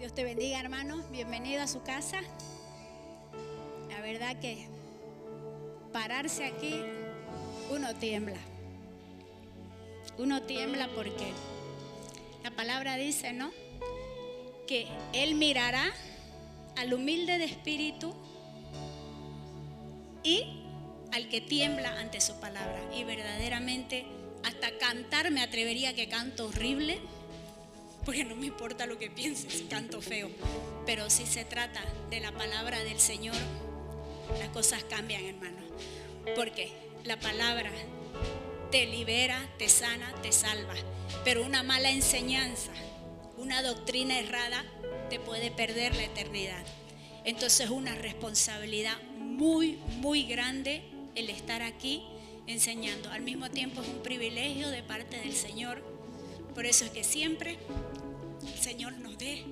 Dios te bendiga, hermano. Bienvenido a su casa. La verdad que pararse aquí, uno tiembla. Uno tiembla porque la palabra dice, ¿no?, que Él mirará al humilde de espíritu y al que tiembla ante su palabra. Y verdaderamente hasta cantar me atrevería que canto horrible, porque no me importa lo que pienses, canto feo. Pero si se trata de la palabra del Señor, las cosas cambian, hermano. Porque la palabra te libera, te sana, te salva. Pero una mala enseñanza, una doctrina errada, te puede perder la eternidad. Entonces es una responsabilidad muy, muy grande el estar aquí enseñando. Al mismo tiempo es un privilegio de parte del Señor. Por eso es que siempre el Señor nos dé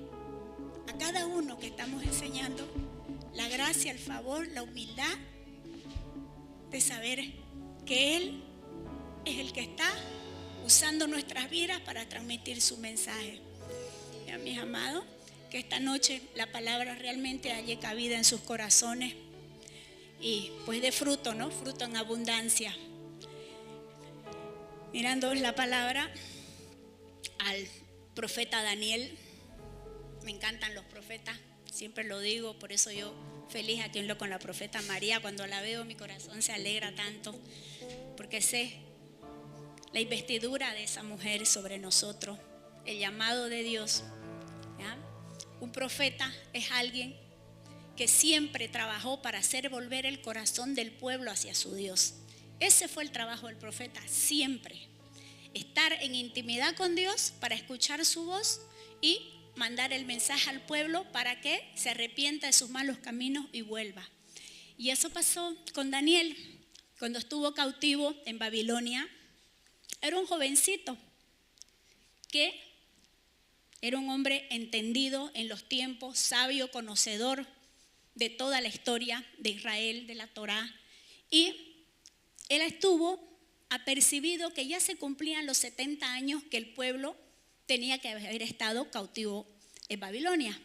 a cada uno que estamos enseñando la gracia, el favor, la humildad de saber que Él es el que está usando nuestras vidas para transmitir su mensaje. Ya, mis amados, que esta noche la palabra realmente halle cabida en sus corazones y pues de fruto, ¿no? Fruto en abundancia. Mirando la palabra al profeta Daniel. Me encantan los profetas, siempre lo digo, por eso yo feliz aquí con la profeta María. Cuando la veo mi corazón se alegra tanto, porque sé la investidura de esa mujer sobre nosotros, el llamado de Dios, ¿ya? Un profeta es alguien que siempre trabajó para hacer volver el corazón del pueblo hacia su Dios. Ese fue el trabajo del profeta, siempre. Estar en intimidad con Dios para escuchar su voz y mandar el mensaje al pueblo para que se arrepienta de sus malos caminos y vuelva. Y eso pasó con Daniel cuando estuvo cautivo en Babilonia. Era un jovencito que era un hombre entendido en los tiempos, sabio, conocedor de toda la historia de Israel, de la Torá. Y él estuvo apercibido que ya se cumplían los 70 años que el pueblo tenía que haber estado cautivo en Babilonia.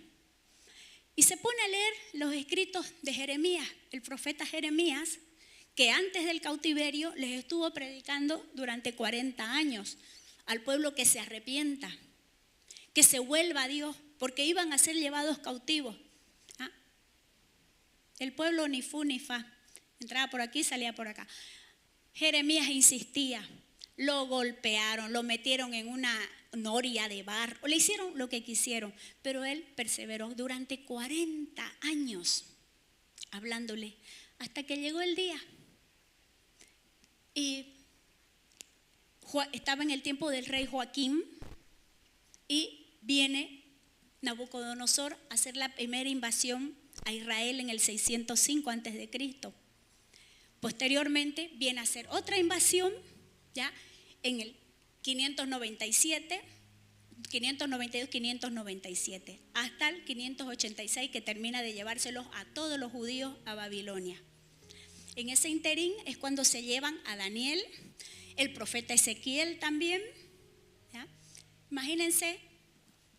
Y se pone a leer los escritos de Jeremías, el profeta Jeremías, que antes del cautiverio les estuvo predicando durante 40 años al pueblo que se arrepienta, que se vuelva a Dios, porque iban a ser llevados cautivos. ¿Ah? El pueblo ni fu ni fa, entraba por aquí, salía por acá. Jeremías insistía, lo golpearon, lo metieron en una noria de barro, le hicieron lo que quisieron, pero él perseveró durante 40 años hablándole, hasta que llegó el día. Y estaba en el tiempo del rey Joaquín y viene Nabucodonosor a hacer la primera invasión a Israel en el 605 a.C. Posteriormente viene a hacer otra invasión ya en el 597, 592, 597, hasta el 586, que termina de llevárselos a todos los judíos a Babilonia. En ese interín es cuando se llevan a Daniel, el profeta Ezequiel también, ¿ya? Imagínense,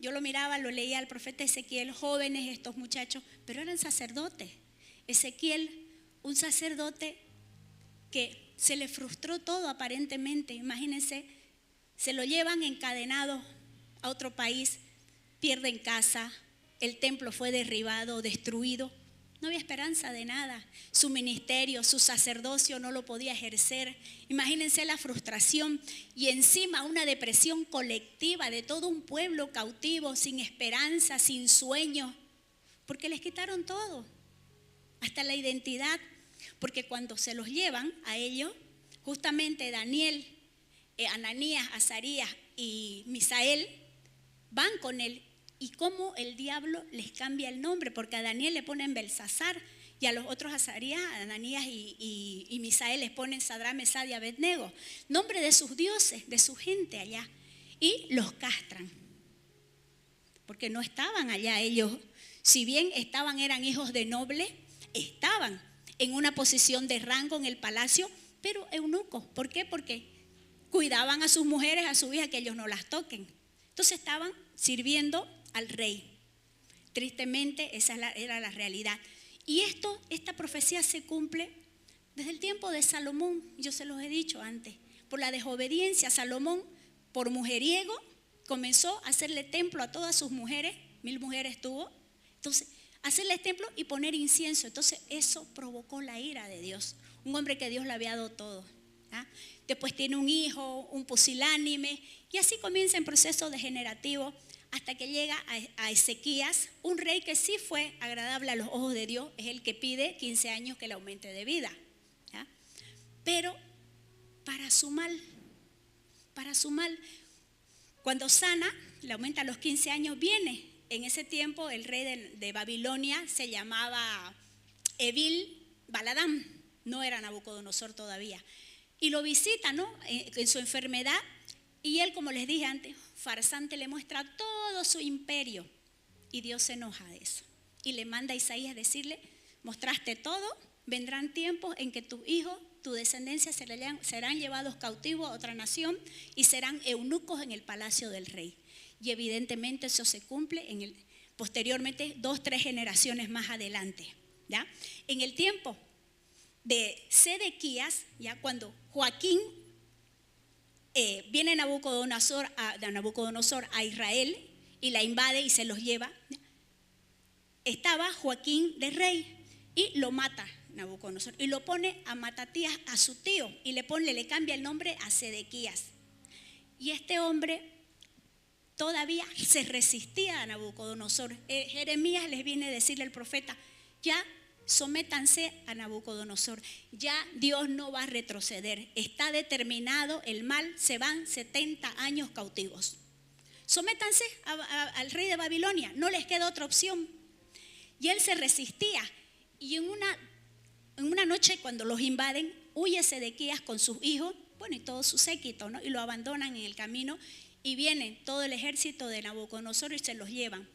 yo lo miraba, lo leía al profeta Ezequiel, jóvenes estos muchachos, pero eran sacerdotes. Ezequiel, un sacerdote que se le frustró todo aparentemente. Imagínense, se lo llevan encadenado a otro país, pierden casa, el templo fue derribado, destruido. No había esperanza de nada. Su ministerio, su sacerdocio no lo podía ejercer. Imagínense la frustración y encima una depresión colectiva de todo un pueblo cautivo, sin esperanza, sin sueño, porque les quitaron todo, hasta la identidad. Porque cuando se los llevan a ellos, justamente Daniel, Ananías, Azarías y Misael van con él. Y cómo el diablo les cambia el nombre, porque a Daniel le ponen Belsasar y a los otros Azarías, Ananías y Misael les ponen Sadrán, Mesad y Abednego, nombre de sus dioses, de su gente allá, y los castran, porque no estaban allá ellos. Si bien eran hijos de nobles, estaban en una posición de rango en el palacio, pero eunucos. ¿Por qué? Porque cuidaban a sus mujeres, a sus hijas, que ellos no las toquen. Entonces estaban sirviendo al rey. Tristemente, esa era la realidad. Y esta profecía se cumple desde el tiempo de Salomón, yo se los he dicho antes. Por la desobediencia, Salomón, por mujeriego, comenzó a hacerle templo a todas sus mujeres, 1000 mujeres tuvo. Entonces, hacerles templo y poner incienso. Entonces, eso provocó la ira de Dios. Un hombre que Dios le había dado todo. Después tiene un hijo, un pusilánime, y así comienza el proceso degenerativo hasta que llega a Ezequías, un rey que sí fue agradable a los ojos de Dios, es el que pide 15 años que le aumente de vida. Pero para su mal, cuando sana, le aumenta los 15 años, viene. En ese tiempo el rey de Babilonia se llamaba Evil Baladán, no era Nabucodonosor todavía. Y lo visita, ¿no?, en su enfermedad, y él, como les dije antes, farsante, le muestra todo su imperio. Y Dios se enoja de eso. Y le manda a Isaías decirle, mostraste todo, vendrán tiempos en que tus hijos, tu descendencia serán llevados cautivos a otra nación y serán eunucos en el palacio del rey. Y evidentemente eso se cumple posteriormente 2, 3 generaciones más adelante. ¿Ya? En el tiempo de Sedequías, ya cuando Joaquín viene Nabucodonosor a Israel y la invade y se los lleva, estaba Joaquín de rey y lo mata Nabucodonosor y lo pone a Matatías, a su tío, y le cambia el nombre a Sedequías. Y este hombre todavía se resistía a Nabucodonosor. Jeremías les viene a decirle al profeta, ya sométanse a Nabucodonosor, ya Dios no va a retroceder, está determinado el mal, se van 70 años cautivos. Sométanse al rey de Babilonia, no les queda otra opción. Y él se resistía, y en una noche cuando los invaden, huye Sedequías con sus hijos, bueno, y todo su séquito, ¿no?, y lo abandonan en el camino, y viene todo el ejército de Nabucodonosor y se los llevan.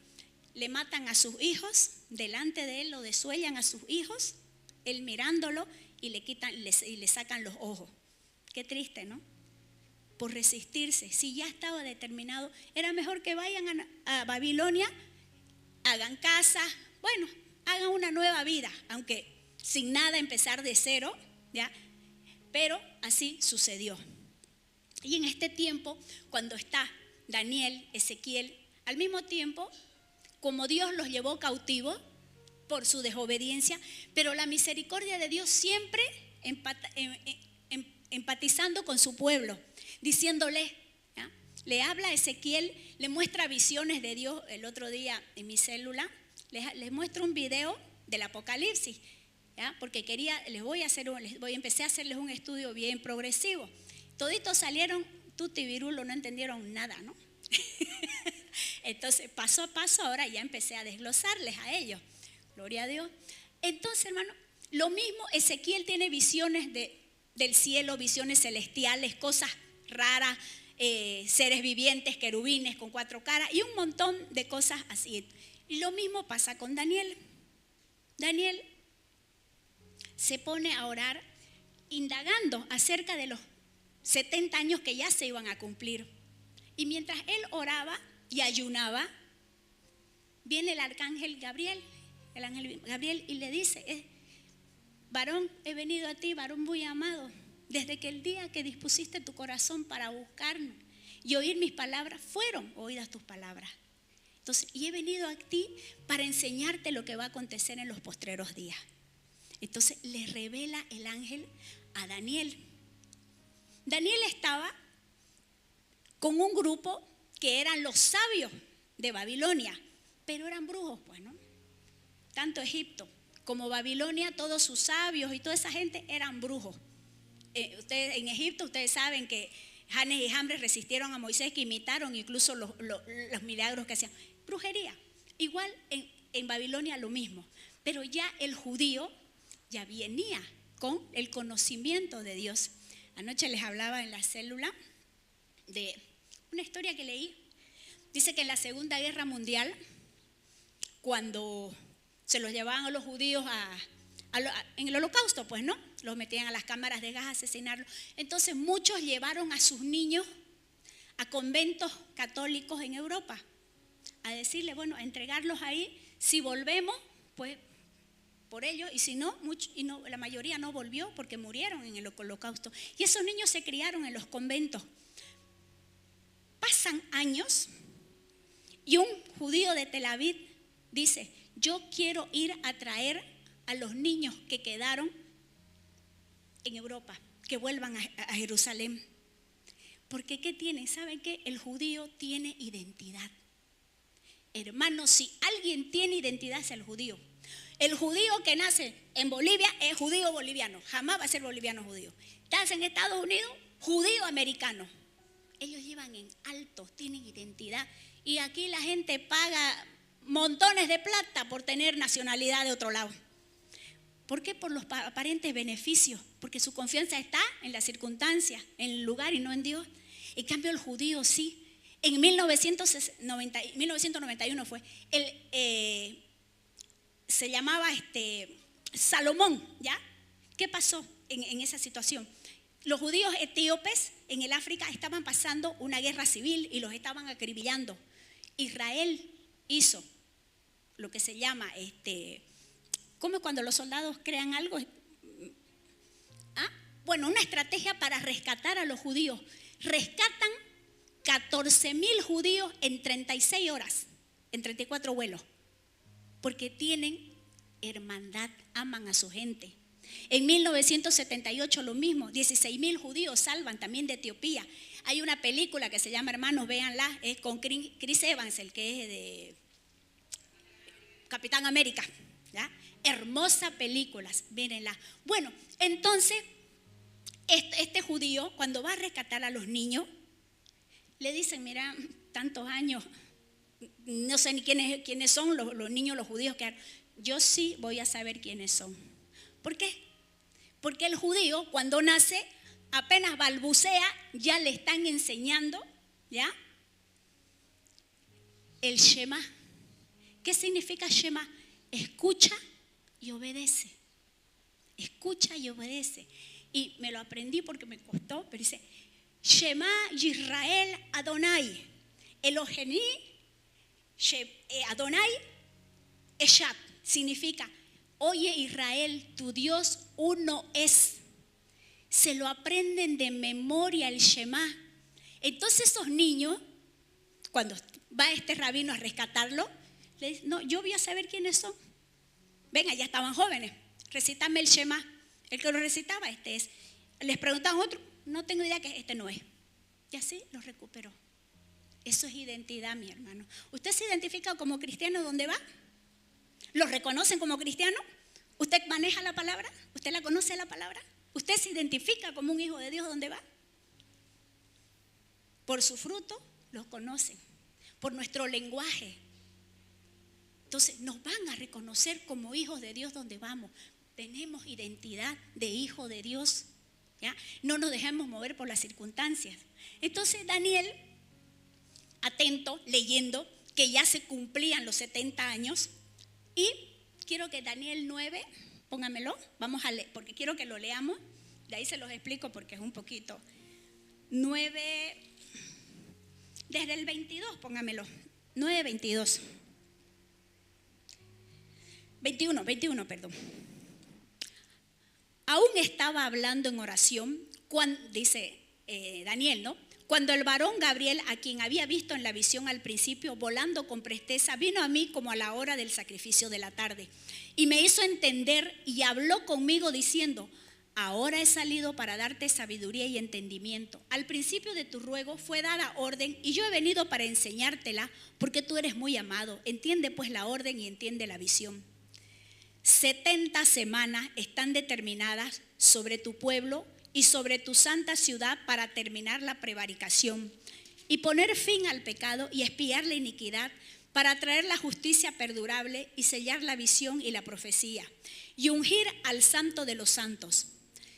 Le matan a sus hijos, delante de él lo desuellan a sus hijos, él mirándolo, y le sacan los ojos. Qué triste, ¿no? Por resistirse. Si ya estaba determinado, era mejor que vayan a Babilonia, hagan casa, bueno, hagan una nueva vida, aunque sin nada, empezar de cero, ¿ya? Pero así sucedió. Y en este tiempo, cuando está Daniel, Ezequiel, al mismo tiempo, como Dios los llevó cautivos por su desobediencia, pero la misericordia de Dios siempre empatizando con su pueblo, diciéndole, ¿ya? Le habla a Ezequiel, le muestra visiones de Dios. El otro día en mi célula les muestro un video del Apocalipsis, ¿ya? Porque empecé a hacerles un estudio bien progresivo. Toditos salieron tutivirulo, no entendieron nada, ¿no? Entonces, paso a paso, ahora ya empecé a desglosarles a ellos. Gloria a Dios. Entonces, hermano, lo mismo, Ezequiel tiene visiones del cielo, visiones celestiales, cosas raras, seres vivientes, querubines con 4 caras y un montón de cosas así. Y lo mismo pasa con Daniel. Daniel se pone a orar, indagando acerca de los 70 años que ya se iban a cumplir. Y mientras él oraba y ayunaba, viene el ángel Gabriel, y le dice, varón, he venido a ti, varón muy amado, desde que el día que dispusiste tu corazón para buscarme y oír mis palabras, fueron oídas tus palabras. Entonces, y he venido a ti para enseñarte lo que va a acontecer en los postreros días. Entonces, le revela el ángel a Daniel. Daniel estaba con un grupo que eran los sabios de Babilonia, pero eran brujos, pues, ¿no? Tanto Egipto como Babilonia, todos sus sabios y toda esa gente eran brujos. En Egipto ustedes saben que Janes y Jambres resistieron a Moisés, que imitaron incluso los milagros que hacían. Brujería. Igual en Babilonia lo mismo, pero ya el judío ya venía con el conocimiento de Dios. Anoche les hablaba en la célula de una historia que leí. Dice que en la Segunda Guerra Mundial, cuando se los llevaban a los judíos en el holocausto, pues, ¿no? Los metían a las cámaras de gas a asesinarlos. Entonces muchos llevaron a sus niños a conventos católicos en Europa, a decirle, bueno, a entregarlos ahí Si volvemos, pues por ello, y si no, la mayoría no volvió porque murieron en el holocausto. Y esos niños se criaron en los conventos. Pasan años y un judío de Tel Aviv dice: yo quiero ir a traer a los niños que quedaron en Europa, que vuelvan a Jerusalén. Porque ¿qué tienen? ¿Saben qué? El judío tiene identidad. Hermanos, si alguien tiene identidad es el judío. El judío que nace en Bolivia es judío boliviano, jamás va a ser boliviano judío. Nace en Estados Unidos, judío americano. Ellos llevan en alto, tienen identidad. Y aquí la gente paga montones de plata por tener nacionalidad de otro lado. ¿Por qué? Por los aparentes beneficios, porque su confianza está en las circunstancias, en el lugar y no en Dios. En cambio el judío sí. En 1991 fue, se llamaba Salomón, ¿ya? ¿Qué pasó en esa situación? Los judíos etíopes en el África estaban pasando una guerra civil y los estaban acribillando. Israel hizo lo que se llama, ¿cómo es cuando los soldados crean algo? Bueno, una estrategia para rescatar a los judíos. Rescatan 14,000 judíos en 36 horas, en 34 vuelos, porque tienen hermandad, aman a su gente. En 1978 lo mismo, 16,000 judíos salvan también de Etiopía. Hay una película que se llama, hermanos, véanla, es con Chris Evans, el que es de Capitán América, ¿ya? Hermosa película, mírenla. Bueno, entonces, este judío, cuando va a rescatar a los niños, le dicen: mira, tantos años, no sé ni quiénes son los niños, los judíos que yo sí voy a saber quiénes son. ¿Por qué? Porque el judío cuando nace, apenas balbucea, ya le están enseñando, ¿ya? El Shema. ¿Qué significa Shema? Escucha y obedece. Escucha y obedece. Y me lo aprendí porque me costó, pero dice: Shema Yisrael Adonai, Eloheni Adonai Eshad. Significa: oye Israel, tu Dios uno es. Se lo aprenden de memoria el Shema. Entonces esos niños, cuando va este rabino a rescatarlo, le dice: no, yo voy a saber quiénes son. Venga, ya estaban jóvenes, recítame el Shema. El que lo recitaba, este es. Les preguntaban otro: no tengo idea que este no es. Y así lo recuperó. Eso es identidad, mi hermano. ¿Usted se identifica como cristiano donde va? ¿Lo reconocen como cristiano? ¿Usted maneja la palabra? ¿Usted la conoce la palabra? ¿Usted se identifica como un hijo de Dios donde va? Por su fruto los conocen, por nuestro lenguaje. Entonces nos van a reconocer como hijos de Dios donde vamos. Tenemos identidad de hijo de Dios, ¿ya? No nos dejemos mover por las circunstancias. Entonces Daniel, atento, leyendo que ya se cumplían los 70 años, y quiero que Daniel 9, póngamelo, vamos a leer, porque quiero que lo leamos, de ahí se los explico porque es un poquito. 9, desde el 22, póngamelo, 9:22. 21, perdón. Aún estaba hablando en oración, cuando, dice Daniel, ¿no? Cuando el varón Gabriel, a quien había visto en la visión al principio, volando con presteza, vino a mí como a la hora del sacrificio de la tarde. Y me hizo entender y habló conmigo diciendo: ahora he salido para darte sabiduría y entendimiento. Al principio de tu ruego fue dada orden y yo he venido para enseñártela porque tú eres muy amado. Entiende pues la orden y entiende la visión. 70 semanas están determinadas sobre tu pueblo y sobre tu santa ciudad para terminar la prevaricación y poner fin al pecado y expiar la iniquidad, para traer la justicia perdurable y sellar la visión y la profecía y ungir al santo de los santos.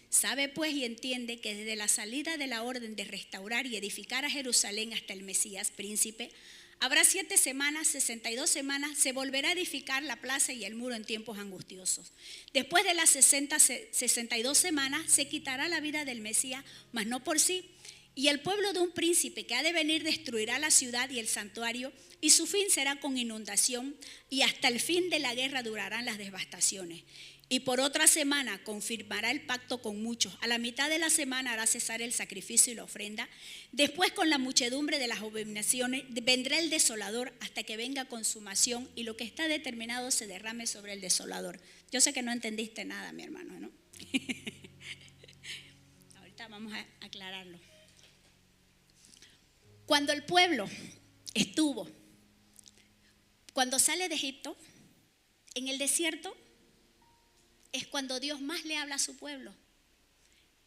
Sabe pues y entiende que desde la salida de la orden de restaurar y edificar a Jerusalén hasta el Mesías príncipe, habrá 7 semanas, 62 semanas, se volverá a edificar la plaza y el muro en tiempos angustiosos. Después de las 62 semanas se quitará la vida del Mesías, mas no por sí, Y el pueblo de un príncipe que ha de venir destruirá la ciudad y el santuario, y su fin será con inundación, y hasta el fin de la guerra durarán las devastaciones. Y por otra semana confirmará el pacto con muchos. A la mitad de la semana hará cesar el sacrificio y la ofrenda. Después, con la muchedumbre de las abominaciones, vendrá el desolador hasta que venga consumación y lo que está determinado se derrame sobre el desolador. Yo sé que no entendiste nada, mi hermano, ¿no? Ahorita vamos a aclararlo. Cuando el pueblo cuando sale de Egipto, en el desierto, es cuando Dios más le habla a su pueblo.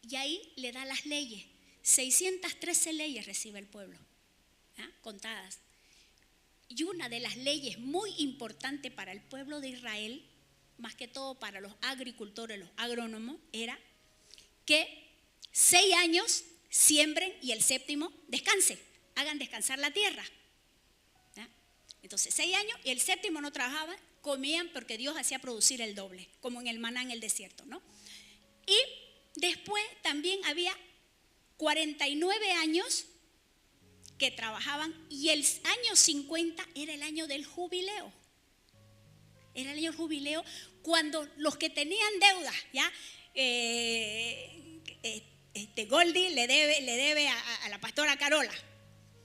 Y ahí le da las leyes. 613 leyes recibe el pueblo, contadas. Y una de las leyes muy importantes para el pueblo de Israel, más que todo para los agricultores, los agrónomos, era que 6 años siembren y el séptimo descanse, hagan descansar la tierra. Entonces 6 años y el séptimo no trabajaban, comían porque Dios hacía producir el doble, como en el maná en el desierto, ¿no? Y después también había 49 años que trabajaban y el año 50 era el año del jubileo. Era el año del jubileo cuando los que tenían deudas, ¿ya? Goldie le debe a la pastora Carola.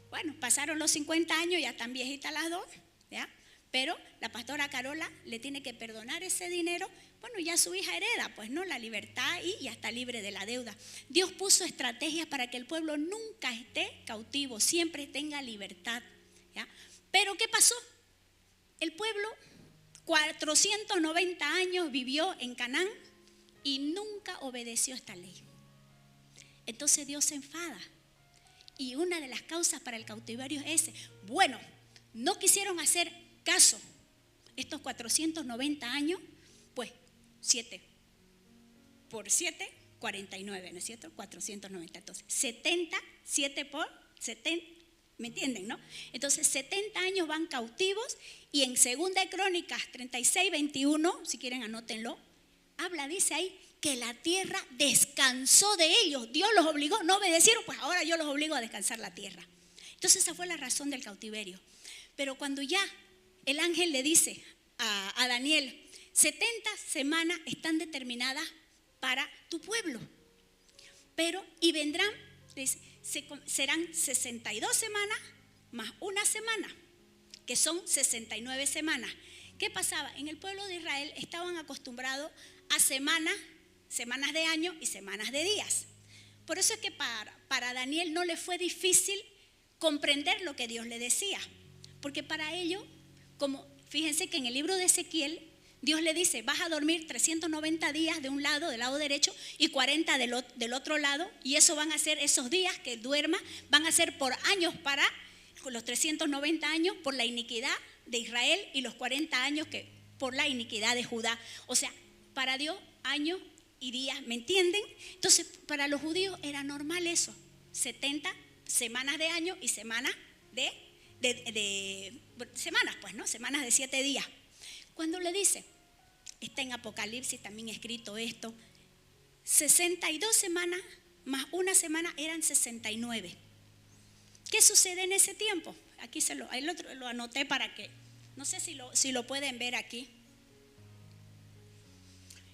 Bueno, pasaron los 50 años, ya están viejitas las dos, ¿ya? Pero la pastora Carola le tiene que perdonar ese dinero. Bueno, ya su hija hereda, pues no, la libertad y ya está libre de la deuda. Dios puso estrategias para que el pueblo nunca esté cautivo, siempre tenga libertad, ¿ya? Pero ¿qué pasó? El pueblo 490 años vivió en Canaán y nunca obedeció esta ley. Entonces Dios se enfada. Y una de las causas para el cautiverio es ese. Bueno, no quisieron hacer caso estos 490 años, pues 7 por 7, 49, ¿no es cierto? 490, entonces 70, 7 por 70, ¿me entienden, no? Entonces 70 años van cautivos y en 2 Crónicas 36, 21, si quieren anótenlo, dice ahí que la tierra descansó de ellos. Dios los obligó, no obedecieron, pues ahora yo los obligo a descansar la tierra. Entonces esa fue la razón del cautiverio. Pero cuando ya el ángel le dice a Daniel, 70 semanas están determinadas para tu pueblo, y vendrán, serán 62 semanas más una semana, que son 69 semanas. ¿Qué pasaba? En el pueblo de Israel estaban acostumbrados a semanas de año y semanas de días. Por eso es que para Daniel no le fue difícil comprender lo que Dios le decía, porque para ellos, como fíjense que en el libro de Ezequiel, Dios le dice, vas a dormir 390 días de un lado, del lado derecho, y 40 del otro lado, y eso van a ser, esos días que duermas, van a ser por años para los 390 años por la iniquidad de Israel y los 40 años que por la iniquidad de Judá. O sea, para Dios, años y días, ¿me entienden? Entonces, para los judíos era normal eso, 70 semanas de año y semanas de semanas, pues, ¿no? Semanas de 7 días. Cuando le dice, está en Apocalipsis también escrito esto, 62 semanas más una semana eran 69. ¿Qué sucede en ese tiempo? Aquí ahí lo anoté para que, no sé si lo pueden ver aquí.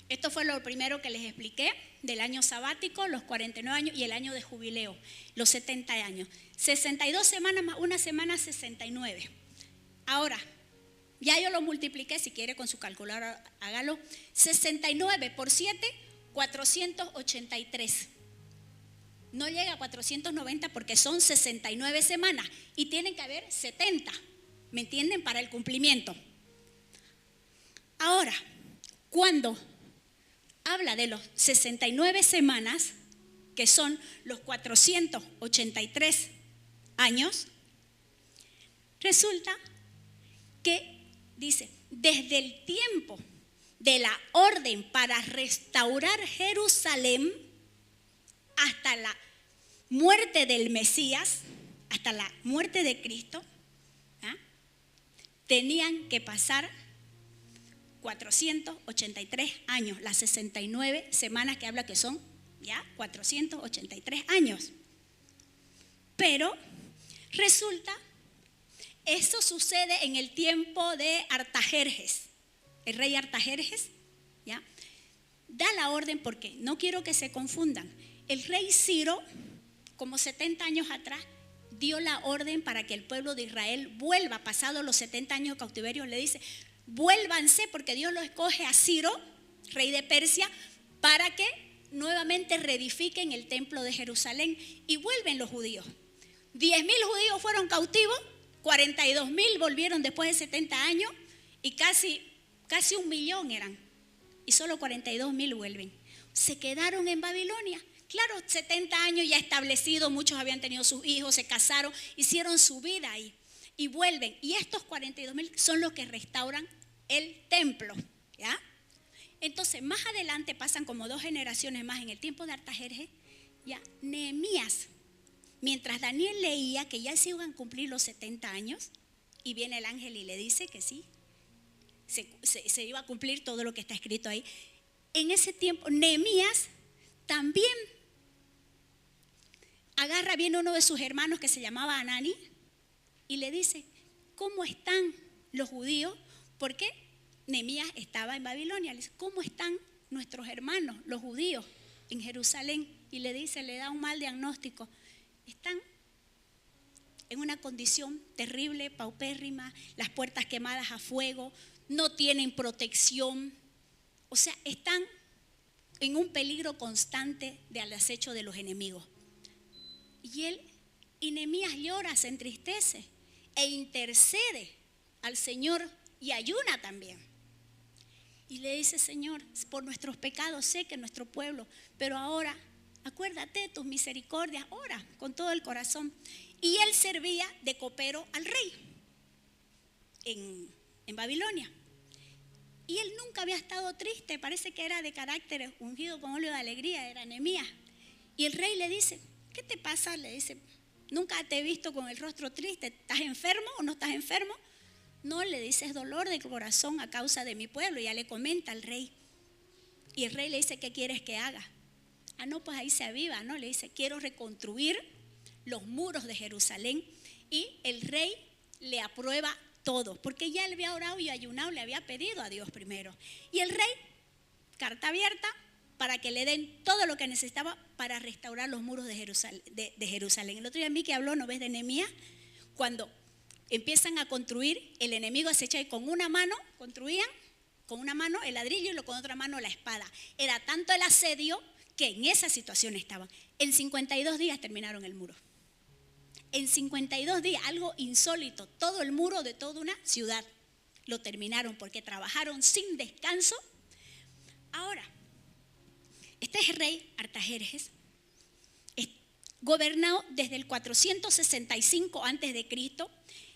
Esto fue lo primero que les expliqué del año sabático, los 49 años y el año de jubileo, los 70 años. 62 semanas más una semana, 69. Ahora, ya yo lo multipliqué, si quiere con su calculadora hágalo. 69 por 7, 483. No llega a 490 porque son 69 semanas y tienen que haber 70, ¿me entienden? Para el cumplimiento. Ahora, cuando habla de los 69 semanas, que son los 483 años, resulta que dice, desde el tiempo de la orden para restaurar Jerusalén hasta la muerte del Mesías, hasta la muerte de Cristo, tenían que pasar 483 años, las 69 semanas que habla que son ya 483 años. Pero resulta, esto sucede en el tiempo de Artajerjes. El rey Artajerjes, ¿ya?, da la orden, porque no quiero que se confundan. El rey Ciro, como 70 años atrás, dio la orden para que el pueblo de Israel vuelva, pasados los 70 años de cautiverio, le dice: vuélvanse, porque Dios lo escoge a Ciro, rey de Persia, para que nuevamente reedifiquen el templo de Jerusalén. Y vuelven los judíos. 10.000 judíos fueron cautivos, 42.000 volvieron después de 70 años, y casi 1.000.000 eran, y solo 42.000 vuelven. Se quedaron en Babilonia. Claro, 70 años ya establecidos, muchos habían tenido sus hijos, se casaron, hicieron su vida ahí, y vuelven. Y estos 42.000 son los que restauran el templo, ¿ya? Entonces, más adelante pasan como 2 generaciones más, en el tiempo de Artajerjes, ya, Nehemías, mientras Daniel leía que ya se iban a cumplir los 70 años, y viene el ángel y le dice que sí, se iba a cumplir todo lo que está escrito ahí. En ese tiempo, Nehemías también viene uno de sus hermanos que se llamaba Anani, y le dice: ¿cómo están los judíos? Porque Nehemías estaba en Babilonia. Le dice: ¿cómo están nuestros hermanos, los judíos, en Jerusalén? Y le da un mal diagnóstico. Están en una condición terrible, paupérrima, las puertas quemadas a fuego, no tienen protección. O sea, están en un peligro constante del acecho de los enemigos. Y Nehemías llora, se entristece e intercede al Señor y ayuna también. Y le dice: Señor, por nuestros pecados sé que nuestro pueblo, pero ahora acuérdate de tus misericordias, ora con todo el corazón. Y él servía de copero al rey en Babilonia. Y él nunca había estado triste, parece que era de carácter ungido con óleo de alegría, era Nehemías. Y el rey le dice: ¿qué te pasa? Le dice: nunca te he visto con el rostro triste, ¿estás enfermo o no estás enfermo? No, le dice: es dolor de corazón a causa de mi pueblo. Y ya le comenta al rey. Y el rey le dice: ¿qué quieres que haga? Ah, no, pues ahí se aviva, ¿no? Le dice: quiero reconstruir los muros de Jerusalén. Y el rey le aprueba todo, porque ya él había orado y ayunado, le había pedido a Dios primero. Y el rey, carta abierta, para que le den todo lo que necesitaba para restaurar los muros de Jerusalén. El otro día Miki habló, ¿no ves?, de Nehemías, cuando empiezan a construir, el enemigo acecha y con una mano construían, con una mano el ladrillo y con otra mano la espada. Era tanto el asedio que en esa situación estaban. En 52 días terminaron el muro. En 52 días, algo insólito, todo el muro de toda una ciudad lo terminaron porque trabajaron sin descanso. Ahora, este es el rey Artajerjes, gobernó desde el 465 antes de Cristo,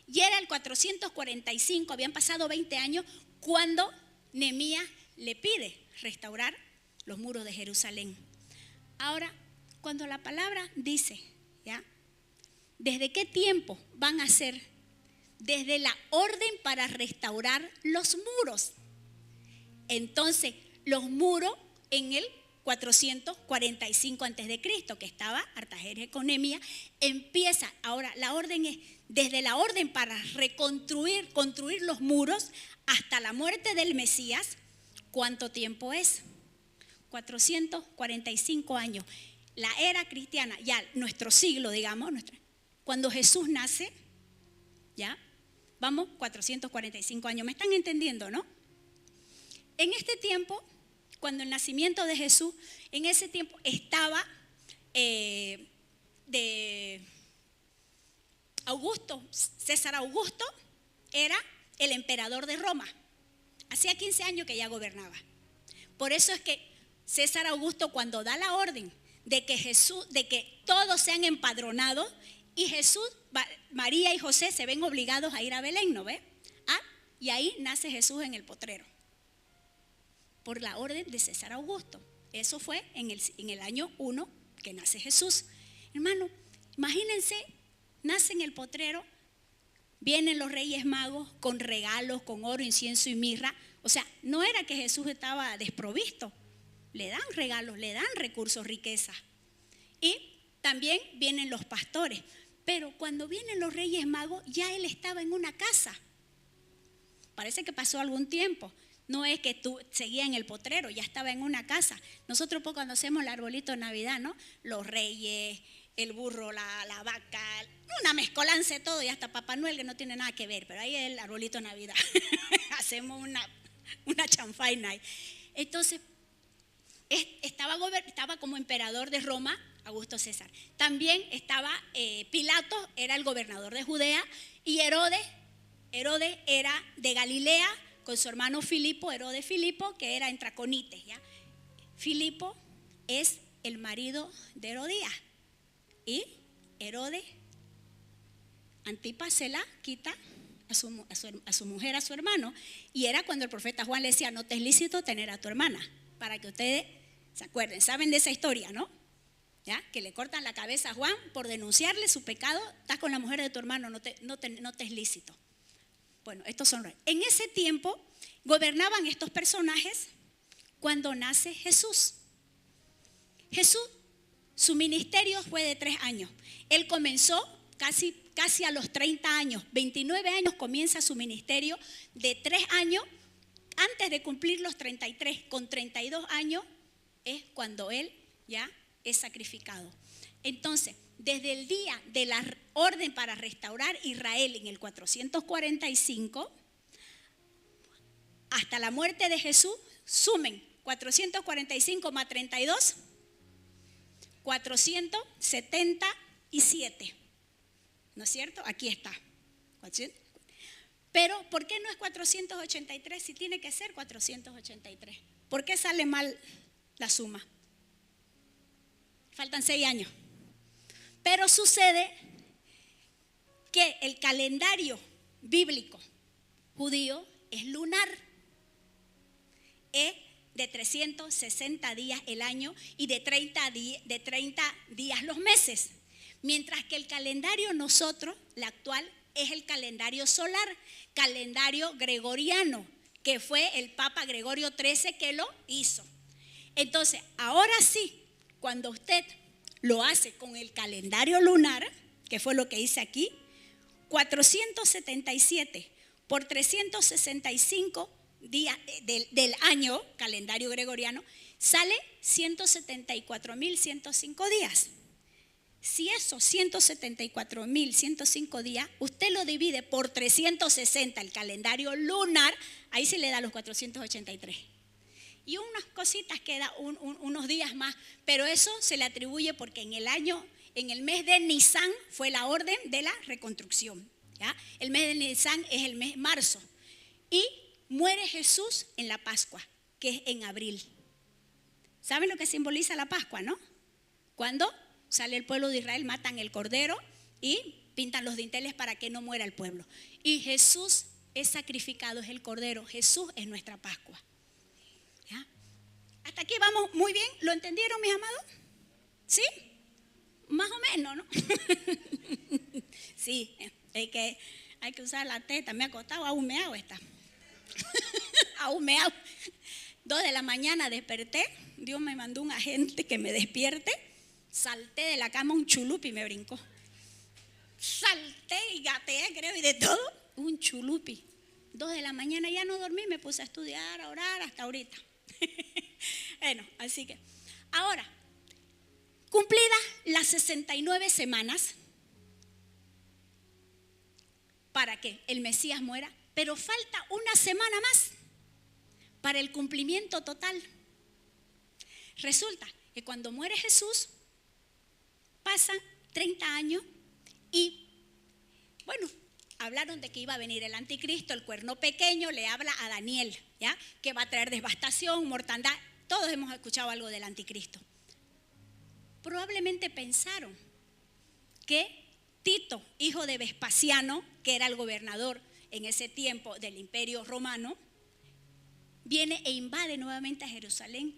y era el 445, habían pasado 20 años cuando Nehemías le pide restaurar los muros de Jerusalén. Ahora, cuando la palabra dice, ¿ya?, ¿desde qué tiempo van a ser? Desde la orden para restaurar los muros. Entonces, los muros en el 445 antes de Cristo, que estaba Artajerjes con Nehemías, empieza. Ahora, la orden es desde la orden para construir los muros hasta la muerte del Mesías. ¿Cuánto tiempo es? 445 años. La era cristiana, ya nuestro siglo, digamos, cuando Jesús nace, ya, vamos, 445 años. ¿Me están entendiendo, no? En este tiempo, cuando el nacimiento de Jesús, en ese tiempo estaba de Augusto, César Augusto era el emperador de Roma. Hacía 15 años que ya gobernaba. Por eso es que César Augusto, cuando da la orden de que todos sean empadronados, y Jesús, María y José se ven obligados a ir a Belén, ¿no ve? Y ahí nace Jesús en el potrero, por la orden de César Augusto. Eso fue en el año 1 que nace Jesús. Hermano, imagínense, nace en el potrero, vienen los reyes magos con regalos, con oro, incienso y mirra. O sea, no era que Jesús estaba desprovisto. Le dan regalos, le dan recursos, riquezas. Y también vienen los pastores. Pero cuando vienen los Reyes Magos, ya él estaba en una casa. Parece que pasó algún tiempo. No es que tú seguías en el potrero, ya estaba en una casa. Nosotros cuando hacemos el arbolito de Navidad, ¿no? Los reyes, el burro, la vaca, una mezcolanza de todo, y hasta Papá Noel, que no tiene nada que ver, pero ahí es el arbolito de Navidad. Hacemos una chanfaina ahí. Entonces, estaba como emperador de Roma, Augusto César. También estaba Pilato, era el gobernador de Judea, y Herodes era de Galilea, con su hermano Filipo, Herodes Filipo, que era en Traconites, ¿ya? Filipo es el marido de Herodías. Y Herodes Antipas se la quita a su mujer, a su hermano. Y era cuando el profeta Juan le decía, no te es lícito tener a tu hermana. Para que ustedes se acuerden, saben de esa historia, ¿no? ¿Ya? Que le cortan la cabeza a Juan por denunciarle su pecado. Estás con la mujer de tu hermano, no te es lícito. Bueno, estos son reyes. En ese tiempo gobernaban estos personajes cuando nace Jesús. Jesús, su ministerio fue de 3 años. Él comenzó casi a los 30 años. 29 años comienza su ministerio de 3 años. Antes de cumplir los 33, con 32 años es cuando él ya es sacrificado. Entonces, desde el día de la orden para restaurar Israel en el 445 hasta la muerte de Jesús, sumen 445 más 32, 477. ¿No es cierto? Aquí está. Pero, ¿por qué no es 483 si tiene que ser 483? ¿Por qué sale mal la suma? Faltan 6 años. Pero sucede que el calendario bíblico judío es lunar. Es de 360 días el año y de 30 días los meses. Mientras que el calendario nosotros, la actual, es el calendario solar, calendario gregoriano, que fue el Papa Gregorio XIII que lo hizo. Entonces, ahora sí, cuando usted lo hace con el calendario lunar, que fue lo que hice aquí, 477 por 365 días del año, calendario gregoriano, sale 174.105 días. Si esos 174.105 días, usted lo divide por 360, el calendario lunar, ahí se le da los 483. Y unas cositas queda unos días más, pero eso se le atribuye porque en el mes de Nisan fue la orden de la reconstrucción, ¿ya? El mes de Nisan es el mes marzo y muere Jesús en la Pascua, que es en abril. ¿Saben lo que simboliza la Pascua, no? Cuando sale el pueblo de Israel, matan el cordero y pintan los dinteles para que no muera el pueblo. Y Jesús es sacrificado, es el cordero. Jesús es nuestra Pascua. ¿Ya? Hasta aquí vamos muy bien. ¿Lo entendieron, mis amados? ¿Sí? Más o menos, ¿no? Sí, hay que usar la teta. Me ha costado ahumeado esta. Ahumeado. 2 de la mañana desperté. Dios me mandó un agente que me despierte. Salté de la cama un chulupi y me brincó. Salté y gateé, creo, y de todo. Un chulupi. 2 de la mañana ya no dormí, me puse a estudiar, a orar hasta ahorita. Bueno, así que ahora, cumplidas las 69 semanas para que el Mesías muera, pero falta una semana más para el cumplimiento total. Resulta que cuando muere Jesús, pasan 30 años y, bueno, hablaron de que iba a venir el anticristo, el cuerno pequeño, le habla a Daniel, ¿ya? Que va a traer devastación, mortandad. Todos hemos escuchado algo del anticristo. Probablemente pensaron que Tito, hijo de Vespasiano, que era el gobernador en ese tiempo del Imperio Romano, viene e invade nuevamente a Jerusalén.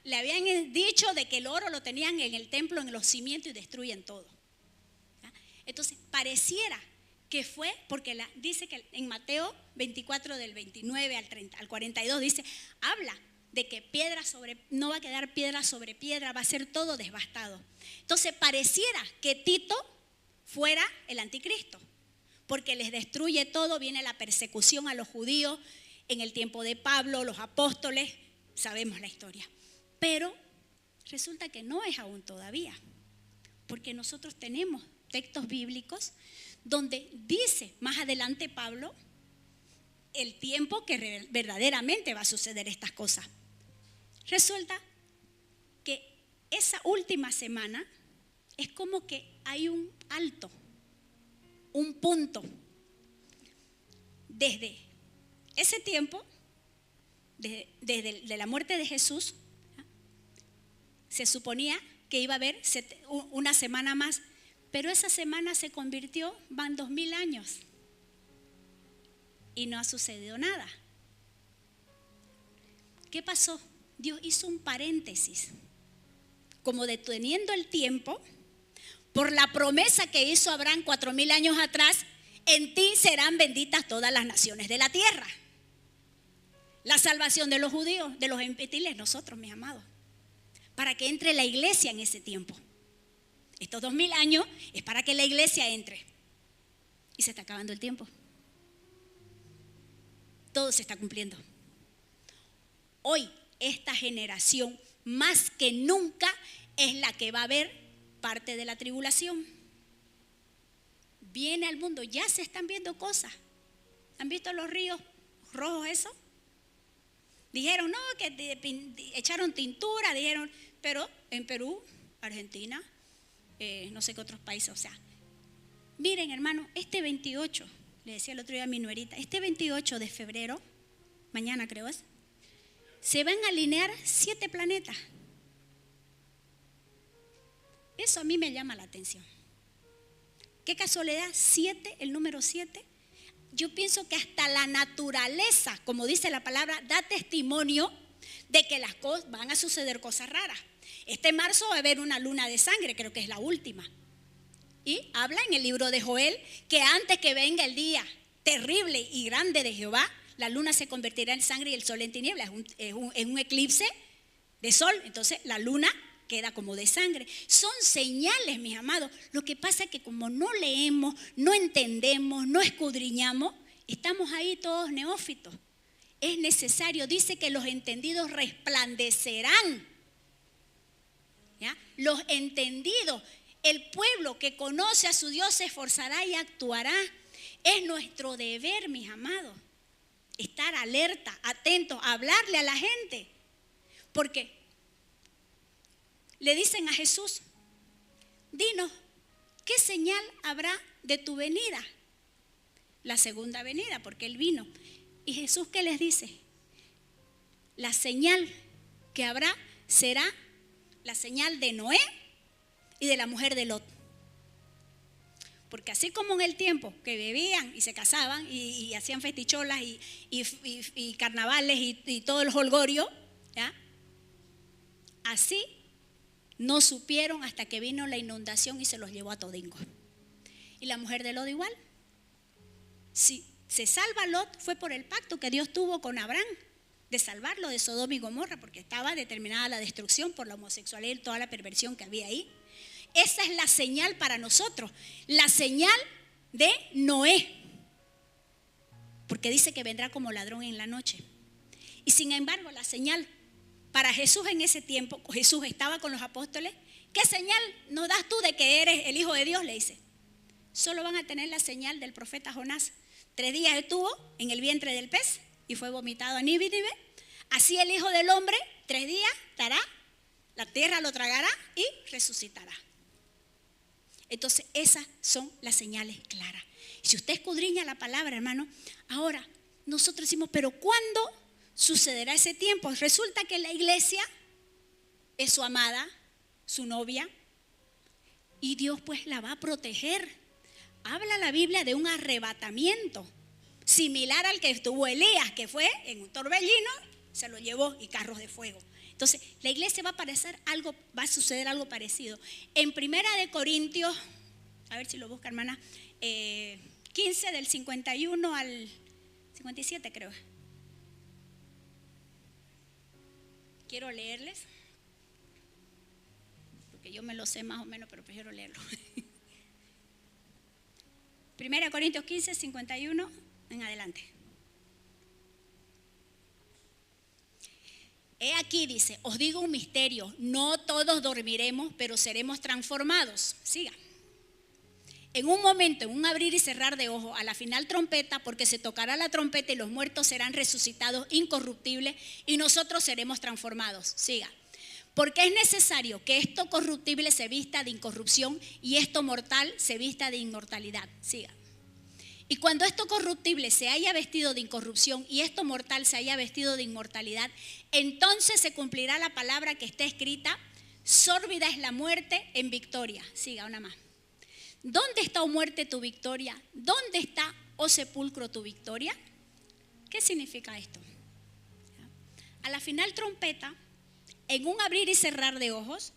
Le habían dicho de que el oro lo tenían en el templo, en los cimientos, y destruyen todo. ¿Ya? Entonces, pareciera que fue, porque dice que en Mateo 24 del 29 al 42 dice, habla de que no va a quedar piedra sobre piedra, va a ser todo devastado. Entonces, pareciera que Tito fuera el anticristo, porque les destruye todo, viene la persecución a los judíos en el tiempo de Pablo, los apóstoles, sabemos la historia. Pero resulta que no es aún todavía, porque nosotros tenemos textos bíblicos donde dice más adelante Pablo el tiempo que verdaderamente va a suceder estas cosas. Resulta que esa última semana es como que hay un alto, un punto. Desde ese tiempo, desde la muerte de Jesús, se suponía que iba a haber una semana más, pero esa semana se convirtió, van 2000 años y no ha sucedido nada. ¿Qué pasó? Dios hizo un paréntesis, como deteniendo el tiempo por la promesa que hizo Abraham 4000 años atrás: en ti serán benditas todas las naciones de la tierra. La salvación de los judíos, de los gentiles, nosotros, mis amados, para que entre la iglesia en ese tiempo. Estos 2000 años es para que la iglesia entre. Y se está acabando el tiempo. Todo se está cumpliendo. Hoy esta generación más que nunca es la que va a ver parte de la tribulación. Viene al mundo, ya se están viendo cosas. ¿Han visto los ríos rojos esos? Dijeron, no, que echaron tintura, dijeron, pero en Perú, Argentina, no sé qué otros países, o sea, miren hermano, este 28, le decía el otro día a mi nuerita, este 28 de febrero, mañana creo es, se van a alinear 7 planetas. Eso a mí me llama la atención. Qué casualidad, 7, el número 7. Yo pienso que hasta la naturaleza, como dice la palabra, da testimonio de que las cosas van a suceder cosas raras. Este marzo va a haber una luna de sangre, creo que es la última. Y habla en el libro de Joel que antes que venga el día terrible y grande de Jehová, la luna se convertirá en sangre y el sol en tinieblas. Es un eclipse de sol, entonces la luna queda como de sangre. Son señales, mis amados. Lo que pasa es que como no leemos, no entendemos, no escudriñamos, estamos ahí todos neófitos. Es necesario, dice que los entendidos resplandecerán. ¿Ya? Los entendidos, el pueblo que conoce a su Dios se esforzará y actuará. Es nuestro deber, mis amados, estar alerta, atentos, hablarle a la gente. Porque le dicen a Jesús, dinos, ¿qué señal habrá de tu venida? La segunda venida, porque Él vino. Y Jesús, ¿qué les dice? La señal que habrá será la señal de Noé y de la mujer de Lot. Porque así como en el tiempo que bebían y se casaban y hacían festicholas y carnavales y todo el jolgorio, ¿ya? Así no supieron hasta que vino la inundación y se los llevó a todingo. Y la mujer de Lot igual. Si se salva Lot fue por el pacto que Dios tuvo con Abraham de salvarlo de Sodoma y Gomorra, porque estaba determinada la destrucción por la homosexualidad y toda la perversión que había ahí. Esa es la señal para nosotros, la señal de Noé, porque dice que vendrá como ladrón en la noche. Y sin embargo, la señal para Jesús en ese tiempo, Jesús estaba con los apóstoles. ¿Qué señal nos das tú de que eres el Hijo de Dios? Le dice. Solo van a tener la señal del profeta Jonás. 3 días estuvo en el vientre del pez y fue vomitado a Nínive. Así el Hijo del Hombre 3 días estará, la tierra lo tragará y resucitará. Entonces esas son las señales claras. Y si usted escudriña la palabra, hermano, ahora nosotros decimos, pero ¿cuándo sucederá ese tiempo? Resulta que la iglesia es su amada, su novia, y Dios pues la va a proteger. Habla la Biblia de un arrebatamiento similar al que tuvo Elías, que fue en un torbellino, se lo llevó, y carros de fuego. Entonces la iglesia va a suceder algo parecido. En 1 Corintios, a ver si lo busca hermana, 15 del 51 al 57 creo. Quiero leerles, porque yo me lo sé más o menos, pero prefiero leerlo. 1 Corintios 15, 51 en adelante. He aquí, dice, os digo un misterio, no todos dormiremos, pero seremos transformados. Siga. En un momento, en un abrir y cerrar de ojos, a la final trompeta, porque se tocará la trompeta y los muertos serán resucitados incorruptibles y nosotros seremos transformados. Siga. Porque es necesario que esto corruptible se vista de incorrupción y esto mortal se vista de inmortalidad. Siga. Y cuando esto corruptible se haya vestido de incorrupción y esto mortal se haya vestido de inmortalidad, entonces se cumplirá la palabra que está escrita: sórbida es la muerte en victoria. Siga, una más. ¿Dónde está, oh muerte, tu victoria? ¿Dónde está, oh sepulcro, tu victoria? ¿Qué significa esto? A la final trompeta, en un abrir y cerrar de ojos,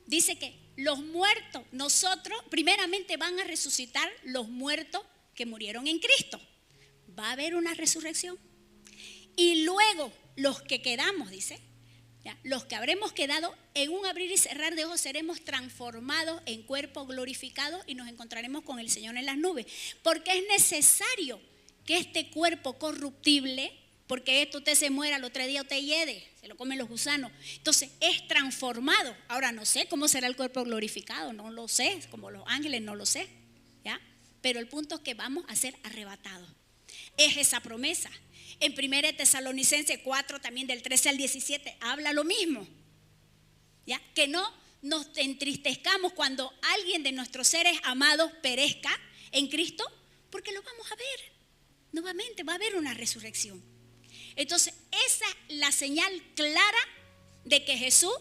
dice que los muertos, nosotros, primeramente van a resucitar los muertos que murieron en Cristo. Va a haber una resurrección. Y luego los que quedamos, dice, los que habremos quedado, en un abrir y cerrar de ojos seremos transformados en cuerpo glorificado y nos encontraremos con el Señor en las nubes. Porque es necesario que este cuerpo corruptible, porque esto usted se muera, al otro día usted hiede, se lo comen los gusanos. Entonces es transformado. Ahora no sé cómo será el cuerpo glorificado, no lo sé, como los ángeles no lo sé, ¿ya? Pero el punto es que vamos a ser arrebatados. Es esa promesa. En 1 Tesalonicenses 4, también del 13 al 17, habla lo mismo. ¿Ya? Que no nos entristezcamos cuando alguien de nuestros seres amados perezca en Cristo, porque lo vamos a ver. Nuevamente va a haber una resurrección. Entonces, esa es la señal clara de que Jesús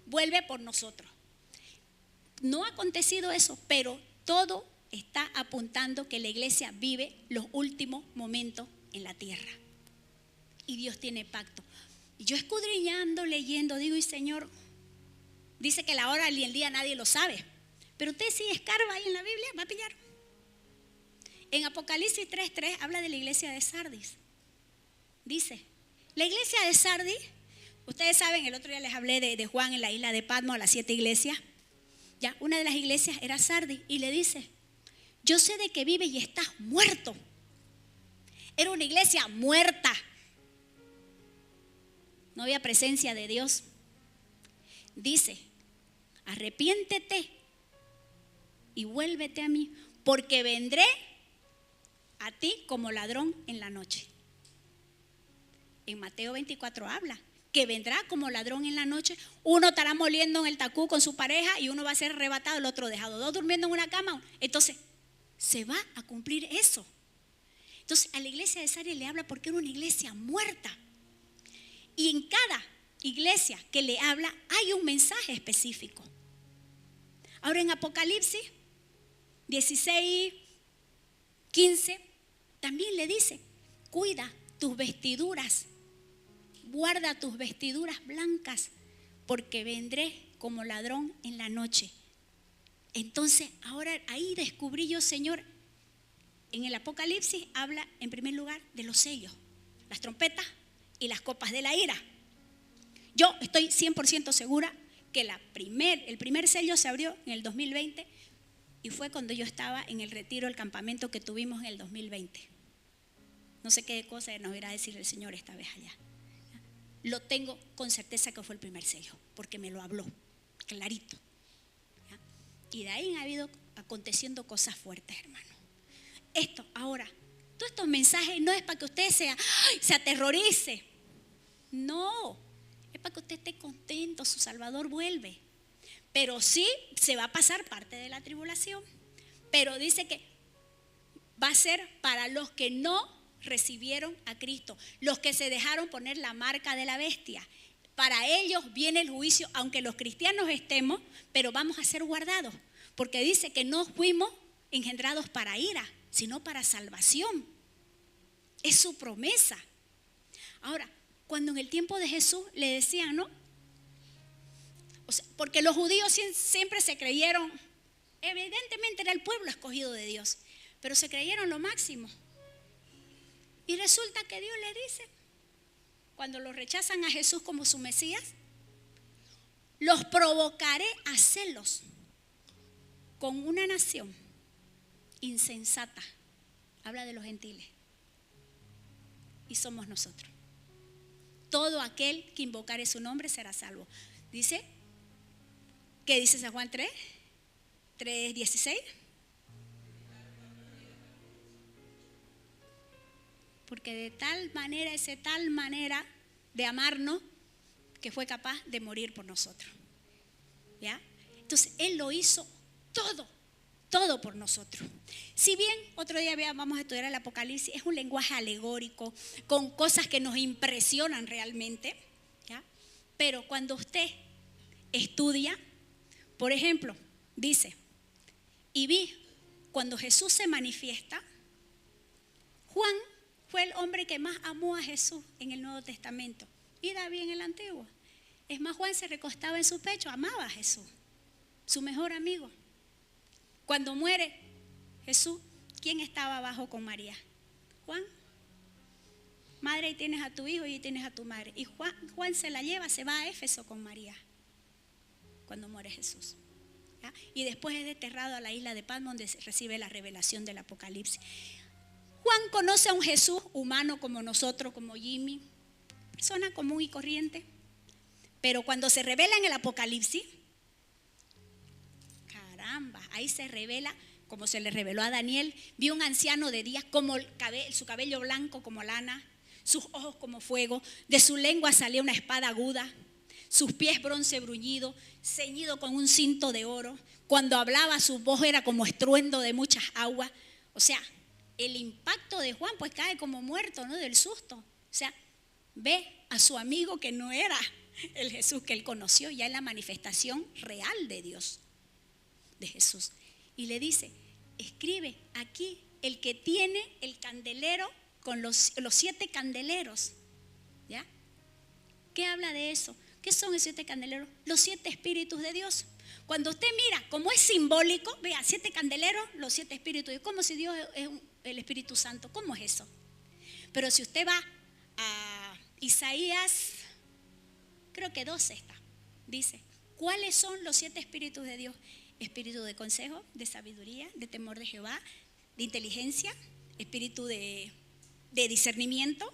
vuelve por nosotros. No ha acontecido eso, pero todo está apuntando que la iglesia vive los últimos momentos en la tierra. Y Dios tiene pacto. Y yo escudriñando, leyendo, digo, y Señor, dice que la hora y el día nadie lo sabe. Pero usted si escarba ahí en la Biblia, va a pillar. En Apocalipsis 3:3 habla de la iglesia de Sardis. Dice, la iglesia de Sardis, ustedes saben, el otro día les hablé de Juan en la isla de Patmos, a las 7 iglesias. Ya, una de las iglesias era Sardis y le dice, yo sé de que vives y estás muerto. Era una iglesia muerta. No había presencia de Dios. Dice, arrepiéntete y vuélvete a mí, porque vendré a ti como ladrón en la noche. En Mateo 24 habla que vendrá como ladrón en la noche. Uno estará moliendo en el tacú con su pareja y uno va a ser arrebatado, el otro dejado. Dos durmiendo en una cama. Entonces, se va a cumplir eso. Entonces, a la iglesia de Sardis le habla porque era una iglesia muerta. Y en cada iglesia que le habla hay un mensaje específico. Ahora en Apocalipsis 16, 15 también le dice, cuida tus vestiduras, guarda tus vestiduras blancas, porque vendré como ladrón en la noche. Entonces ahora ahí descubrí yo, Señor, en el Apocalipsis habla en primer lugar de los sellos, las trompetas y las copas de la ira. Yo estoy 100% segura que el primer sello se abrió en el 2020 y fue cuando yo estaba en el retiro del campamento que tuvimos en el 2020. No sé qué cosa nos irá a decir el Señor esta vez allá. Lo tengo con certeza que fue el primer sello, porque me lo habló clarito. Y de ahí han habido aconteciendo cosas fuertes, hermano. Esto ahora, todos estos mensajes no es para que usted se aterrorice. No, es para que usted esté contento, su Salvador vuelve. Pero sí se va a pasar parte de la tribulación. Pero dice que va a ser para los que no recibieron a Cristo, los que se dejaron poner la marca de la bestia. Para ellos viene el juicio, aunque los cristianos estemos, pero vamos a ser guardados. Porque dice que no fuimos engendrados para ira, sino para salvación. Es su promesa. Ahora, cuando en el tiempo de Jesús le decían, ¿no? O sea, porque los judíos siempre se creyeron, evidentemente era el pueblo escogido de Dios, pero se creyeron lo máximo. Y resulta que Dios le dice, cuando lo rechazan a Jesús como su Mesías, los provocaré a celos con una nación insensata. Habla de los gentiles. Y somos nosotros. Todo aquel que invocare su nombre será salvo. Dice, ¿qué dice San Juan 3:16? Porque de tal manera de amarnos, que fue capaz de morir por nosotros. ¿Ya? Entonces, Él lo hizo todo por nosotros. Si bien otro día vamos a estudiar el Apocalipsis, es un lenguaje alegórico, con cosas que nos impresionan realmente, ¿ya? Pero cuando usted estudia, por ejemplo, dice, y vi cuando Jesús se manifiesta, Juan fue el hombre que más amó a Jesús en el Nuevo Testamento y David en el Antiguo. Es más, Juan se recostaba en su pecho, amaba a Jesús, su mejor amigo. Cuando muere Jesús, ¿quién estaba abajo con María? Juan. Madre, ahí tienes a tu hijo y ahí tienes a tu madre. Y Juan se la lleva, se va a Éfeso con María cuando muere Jesús. ¿Ya? Y después es desterrado a la isla de Patmos, donde recibe la revelación del Apocalipsis. Juan conoce a un Jesús humano como nosotros, como Jimmy, persona común y corriente. Pero cuando se revela en el Apocalipsis, caramba, ahí se revela, como se le reveló a Daniel, vio un anciano de días, como su cabello blanco como lana, sus ojos como fuego, de su lengua salía una espada aguda, sus pies bronce bruñido, ceñido con un cinto de oro. Cuando hablaba su voz era como estruendo de muchas aguas. O sea, el impacto de Juan pues cae como muerto, ¿no? Del susto. O sea, ve a su amigo que no era el Jesús que él conoció, ya en la manifestación real de Dios, de Jesús. Y le dice, escribe aquí el que tiene el candelero con los 7 candeleros. ¿Ya? ¿Qué habla de eso? ¿Qué son esos 7 candeleros? Los 7 espíritus de Dios. Cuando usted mira, como es simbólico, vea, 7 candeleros, los 7 espíritus. Es como si Dios es el Espíritu Santo. ¿Cómo es eso? Pero si usted va a Isaías, creo que 12 está, dice, ¿cuáles son los 7 espíritus de Dios? Espíritu de consejo, de sabiduría, de temor de Jehová, de inteligencia, espíritu de discernimiento,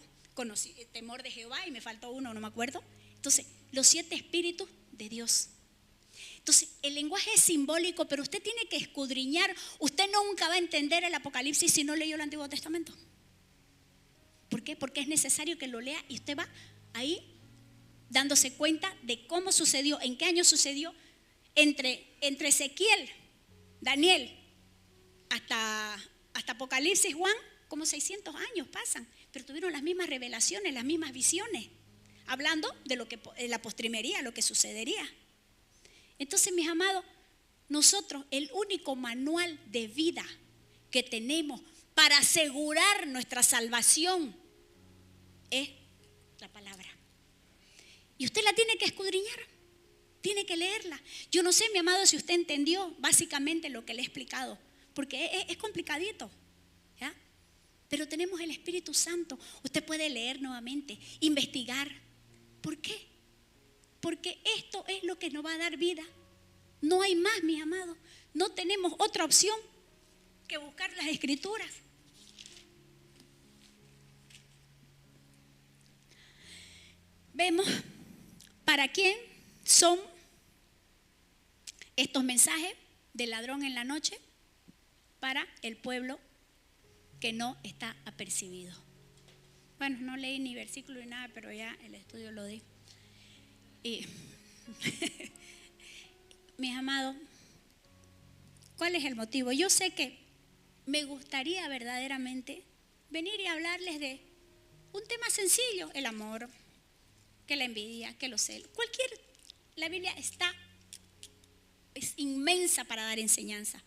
temor de Jehová, y me faltó uno, no me acuerdo. Entonces, los 7 espíritus de Dios. Entonces, el lenguaje es simbólico, pero usted tiene que escudriñar. Usted nunca va a entender el Apocalipsis si no leyó el Antiguo Testamento. ¿Por qué? Porque es necesario que lo lea y usted va ahí dándose cuenta de cómo sucedió, en qué año sucedió, entre Ezequiel, Daniel, hasta Apocalipsis, Juan, como 600 años pasan, pero tuvieron las mismas revelaciones, las mismas visiones, hablando de lo que en la postrimería, lo que sucedería. Entonces, mis amados, nosotros el único manual de vida que tenemos para asegurar nuestra salvación es la palabra. Y usted la tiene que escudriñar, tiene que leerla. Yo no sé, mi amado, si usted entendió básicamente lo que le he explicado, porque es complicadito, ¿ya? Pero tenemos el Espíritu Santo. Usted puede leer nuevamente, investigar. ¿Por qué? Porque esto es lo que nos va a dar vida. No hay más, mis amados. No tenemos otra opción que buscar las Escrituras. Vemos para quién son estos mensajes del ladrón en la noche. Para el pueblo que no está apercibido. Bueno, no leí ni versículo ni nada, pero ya el estudio lo di. Y mis amados, ¿cuál es el motivo? Yo sé que me gustaría verdaderamente venir y hablarles de un tema sencillo, el amor, que la envidia, que los celos. La Biblia es inmensa para dar enseñanza.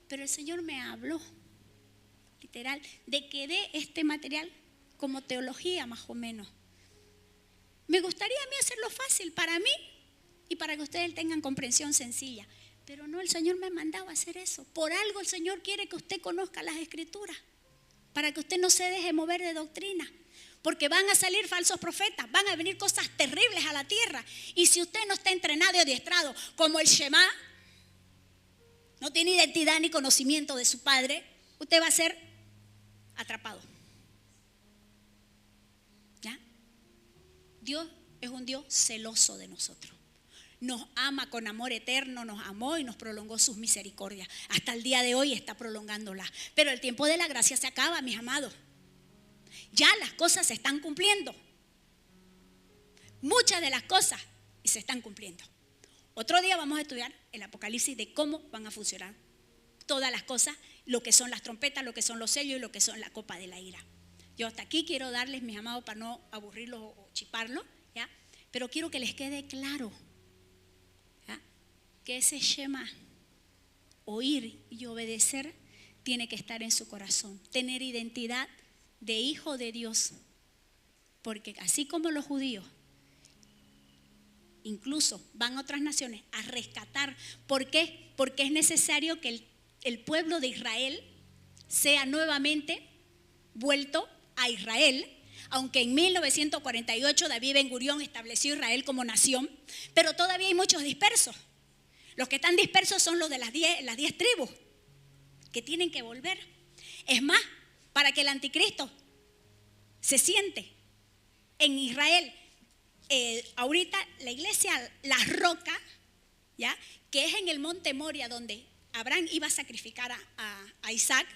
Pero el Señor me habló, literal, de que dé este material como teología más o menos. Me gustaría a mí hacerlo fácil para mí y para que ustedes tengan comprensión sencilla. Pero no, el Señor me ha mandado a hacer eso. Por algo el Señor quiere que usted conozca las Escrituras, para que usted no se deje mover de doctrina. Porque van a salir falsos profetas, van a venir cosas terribles a la tierra. Y si usted no está entrenado y adiestrado como el Shema, no tiene identidad ni conocimiento de su padre, usted va a ser atrapado. ¿Ya? Dios es un Dios celoso de nosotros. Nos ama con amor eterno, nos amó y nos prolongó sus misericordias. Hasta el día de hoy está prolongándolas. Pero el tiempo de la gracia se acaba, mis amados. Ya las cosas se están cumpliendo. Muchas de las cosas se están cumpliendo. Otro día vamos a estudiar el Apocalipsis de cómo van a funcionar todas las cosas, lo que son las trompetas, lo que son los sellos y lo que son la copa de la ira. Yo hasta aquí quiero darles, mis amados, para no aburrirlos o chiparlos, ¿ya? Pero quiero que les quede claro, ¿ya?, que ese shema, oír y obedecer, tiene que estar en su corazón. Tener identidad de hijo de Dios. Porque así como los judíos incluso van a otras naciones a rescatar. ¿Por qué? Porque es necesario que el pueblo de Israel sea nuevamente vuelto a Israel. Aunque en 1948 David Ben Gurión estableció Israel como nación, pero todavía hay muchos dispersos. Los que están dispersos son los de las 10 tribus que tienen que volver. Es más, para que el anticristo se siente en Israel, ahorita la iglesia La Roca, ¿ya?, que es en el monte Moria donde Abraham iba a sacrificar a Isaac,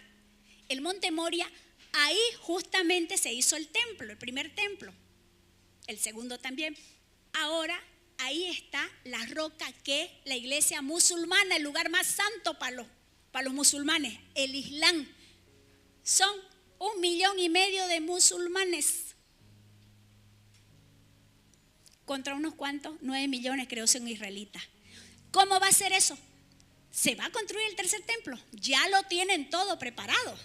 el monte Moria, ahí justamente se hizo el templo, el primer templo, el segundo también. Ahora ahí está La Roca, que es la iglesia musulmana, el lugar más santo para los musulmanes, el Islam. Son 1,5 millones de musulmanes contra unos cuantos, 9 millones creo son israelitas. ¿Cómo va a ser eso? Se va a construir el tercer templo, ya lo tienen todo preparado.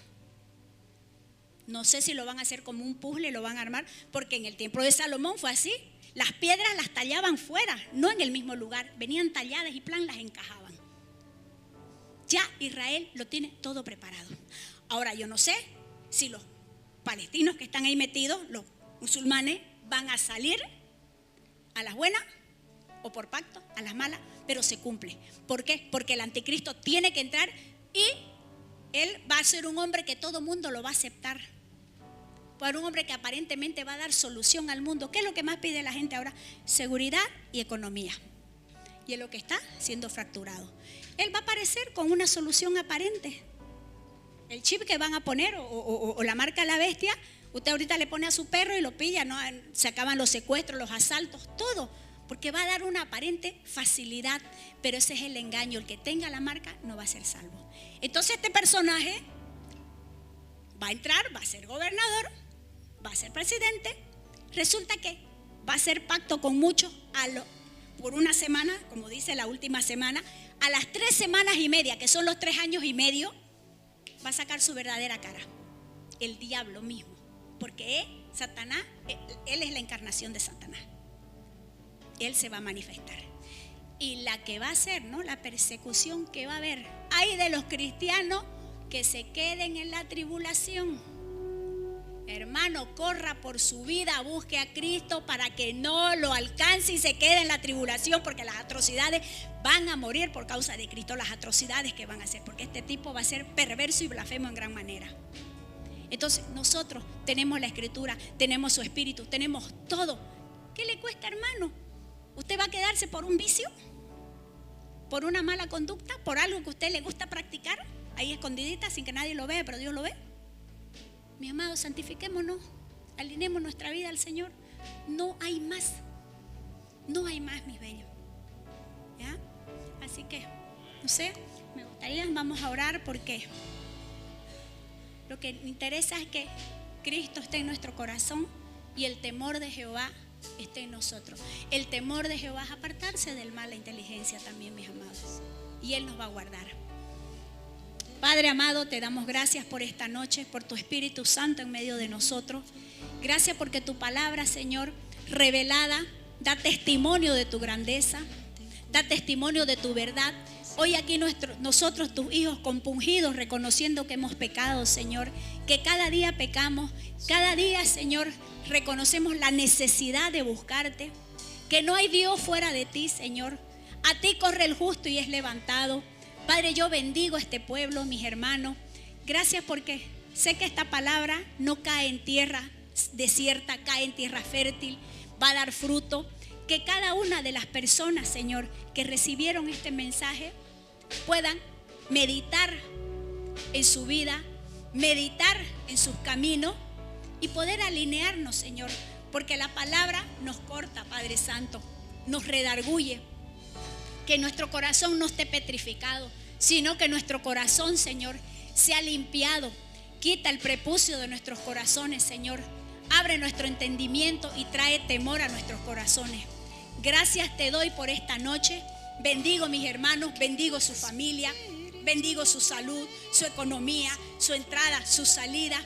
No sé si lo van a hacer como un puzzle, lo van a armar, porque en el tiempo de Salomón fue así. Las piedras las tallaban fuera, no en el mismo lugar, venían talladas y plan las encajaban. Ya Israel lo tiene todo preparado. Ahora yo no sé si los palestinos que están ahí metidos, los musulmanes, van a salir a las buenas o por pacto, a las malas, pero se cumple. ¿Por qué? Porque el anticristo tiene que entrar y él va a ser un hombre que todo mundo lo va a aceptar. Para un hombre que aparentemente va a dar solución al mundo. ¿Qué es lo que más pide la gente ahora? Seguridad y economía. Y es lo que está siendo fracturado. Él va a aparecer con una solución aparente. El chip que van a poner o la marca La Bestia, usted ahorita le pone a su perro y lo pilla, ¿no? Se acaban los secuestros, los asaltos, todo. Porque va a dar una aparente facilidad, pero ese es el engaño. El que tenga la marca no va a ser salvo. Entonces este personaje va a entrar, va a ser gobernador, va a ser presidente. Resulta que va a hacer pacto con muchos por una semana, como dice la última semana. A las 3 semanas y media, que son los 3 años y medio, va a sacar su verdadera cara. El diablo mismo. Porque Satanás, él es la encarnación de Satanás. Él se va a manifestar. Y la que va a ser, ¿no?, la persecución que va a haber. Hay de los cristianos que se queden en la tribulación. Hermano, corra por su vida, busque a Cristo para que no lo alcance y se quede en la tribulación, porque las atrocidades van a morir por causa de Cristo, las atrocidades que van a hacer, porque este tipo va a ser perverso y blasfemo en gran manera. Entonces nosotros tenemos la Escritura, tenemos su Espíritu, tenemos todo. ¿Qué le cuesta, hermano? ¿Usted va a quedarse por un vicio? ¿Por una mala conducta? ¿Por algo que a usted le gusta practicar? Ahí escondidita, sin que nadie lo vea, pero Dios lo ve. Mi amado, santifiquémonos, alineemos nuestra vida al Señor. No hay más. No hay más, mis bellos. ¿Ya? Así que, no sé, me gustaría, vamos a orar, porque lo que interesa es que Cristo esté en nuestro corazón y el temor de Jehová esté en nosotros. El temor de Jehová es apartarse del mal, la inteligencia también, mis amados. Y Él nos va a guardar. Padre amado, te damos gracias por esta noche, por tu Espíritu Santo en medio de nosotros. Gracias porque tu palabra, Señor, revelada, da testimonio de tu grandeza, da testimonio de tu verdad. Hoy aquí nosotros, tus hijos, compungidos, reconociendo que hemos pecado, Señor, que cada día pecamos, cada día, Señor, reconocemos la necesidad de buscarte, que no hay Dios fuera de ti, Señor. A ti corre el justo y es levantado. Padre, yo bendigo a este pueblo, mis hermanos. Gracias porque sé que esta palabra no cae en tierra desierta, cae en tierra fértil, va a dar fruto. Que cada una de las personas, Señor, que recibieron este mensaje puedan meditar en su vida, meditar en sus caminos y poder alinearnos, Señor, porque la palabra nos corta, Padre Santo, nos redarguye. Que nuestro corazón no esté petrificado, sino que nuestro corazón, Señor, sea limpiado. Quita el prepucio de nuestros corazones, Señor. Abre nuestro entendimiento y trae temor a nuestros corazones. Gracias te doy por esta noche. Bendigo mis hermanos, bendigo su familia, bendigo su salud, su economía, su entrada, su salida.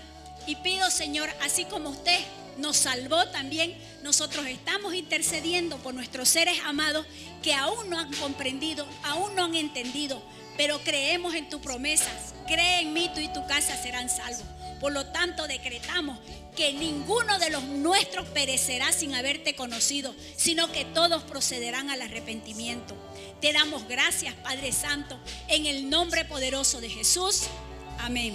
Y pido, Señor, así como usted nos salvó también, nosotros estamos intercediendo por nuestros seres amados que aún no han comprendido, aún no han entendido, pero creemos en tu promesa. Cree en mí, tú y tu casa serán salvos. Por lo tanto, decretamos que ninguno de los nuestros perecerá sin haberte conocido, sino que todos procederán al arrepentimiento. Te damos gracias, Padre Santo, en el nombre poderoso de Jesús. Amén.